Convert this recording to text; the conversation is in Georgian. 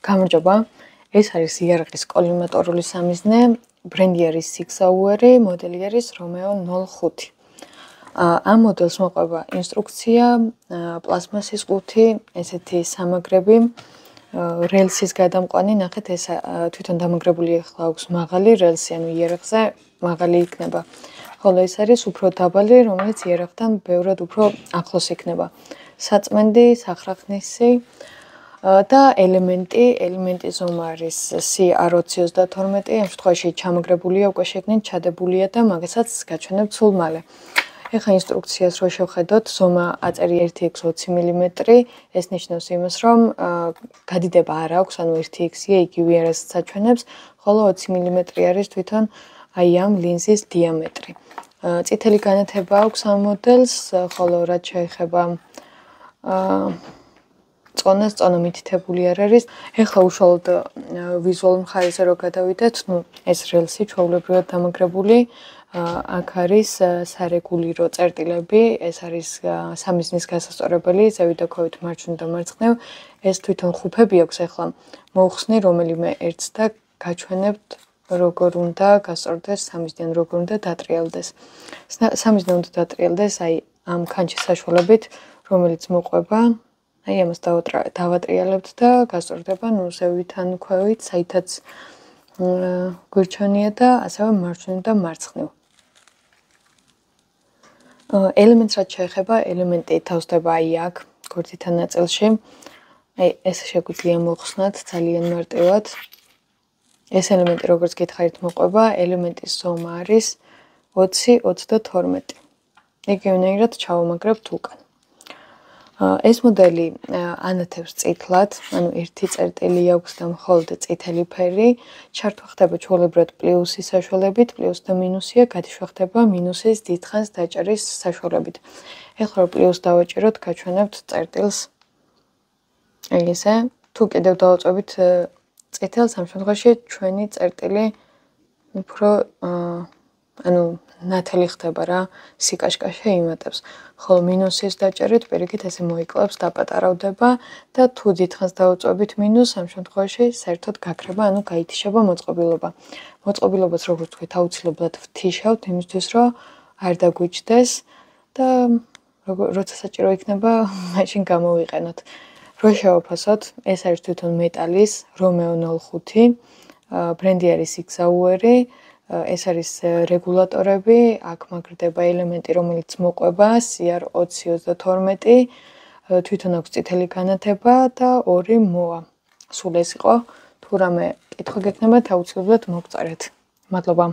გამარჯობა. ეს არის იარაღის კოლიმატორული სამიზნე, ბრენდი არის Sig Sauer, მოდელი არის Romeo 05. ამ მოდელს მოყვება ინსტრუქცია, პლასმასის ყუთი, ესეთი სამაგრები, რელსის გადამყვანი, ნახეთ ეს თვითონ დამაგრებული ახლა აქვს მაღალი რელსი, ანუ იარაღზე მაღალი იქნება. ხოლო ეს არის უფრო დაბალი, რომელიც იარაღთან ბევრად უფრო ახლოს იქნება. საწმენდი, სახრახნისი და ელემენტი ზომა არის CR2032, ამ შემთხვევაში ჩამაგრებულია, უკვე შეგნით ჩადებულია და მაგასაც გაჩვენებთ სულ მალე. ეხლა ინსტრუქციას რო შევხედოთ, ზომა აწერი 1x20 მმ, ეს ნიშნავს იმას, რომ გადიდება არ აქვს, ანუ 1x-ია, იგივე არას საჩვენებს, ხოლო 20 მმ არის თვითონ აი ამ ლინზის დიამეტრი. წითელი განათება აქვს ამ მოდელს, ხოლო რაც შეეხება წონა მითითებული არ არის. ეხლა უშუალოდ ვიზუალურ მხარეზე რო გადავიდეთ, ეს რელსი ჩვეულებრივად დამაგრებული, აქ არის სარეგულირო წერტილები, ეს არის სამიზნის გასასწორებელი, ზევით და ქვევით მარჯვნივ და მარცხნივ. ეს თვითონ ხუფები აქვს, ეხლა მოვხსნი რომელიმე ერთს და გაჩვენებთ როგორ უნდა გასწორდეს სამიზნე, როგორ უნდა დატრიალდეს. სამიზნე უნდა დატრიალდეს აი ამ ქანჩის საშუალებით, რომელიც მოყვება, აი ამას დავატრიალებთ და გასწორდება ზევით ან ქვევით, საითაც გვირჩევნია და ასევე მარჯვნივ და მარცხნივ. ელემენტს რაც შეეხება, ელემენტი თავსდება აი აქ, გვერდითა ნაწილში. აი ეს შეგვიძლია მოხსნათ ძალიან მარტივად. ეს ელემენტი როგორც გითხარით მოყვება, ელემენტის ზომა არის 20-22. იგივენაირად ჩავამაგრებთ უკან. ეს მოდელი ანათებს წითლად, ანუ ერთი წერტილი აქვს და მხოლოდ წითელი ფერი, ჩართვა ხდება ჩვეულებრივად პლუსის საშუალებით, პლუს და მინუსია, გადიშვა ხდება მინუსის დიდხანს დაჭერის საშუალებით. ეხლა რომ პლუს დავაჭეროთ, გაჩვენებთ წერტილს. აი ესე, თუ კიდევ დავაწვევით წითელს, ამ შემთხვევაში ჩვენი წერტილი უფრო ანუ ნათელი ხდება რა, სიკაშკაშე იმატებს. ხოლო მინუსის დაჭერით პირიქით ესე მოიკლებს, დაპატარავდება და თუ დიდხანს დავაწვევით მინუს, ამ შემთხვევაში საერთოდ გაქრება, ანუ გაითიშება მოწყობილობა. მოწყობილობას როგორც ვთქვით, აუცილებლად ვთიშავთ იმისთვის, რომ არ დაგვიჭდეს და როცა საჭირო იქნება, მაშინ გამოვიყენოთ. რო შევაფასოთ, ეს არის თვითონ მეტალის Romeo 05, ბრენდი არის Sig Sauer, ეს არის რეგულატორები, აქ მაგრდება ელემენტი, რომელიც მოყვება CR2032, თვითონ აქვს წითელი განათება და 2 მოა. სულ ეს იყო, თუ რამე კითხვა გექნებათ, აუცილებლად მოგწერეთ. მადლობა.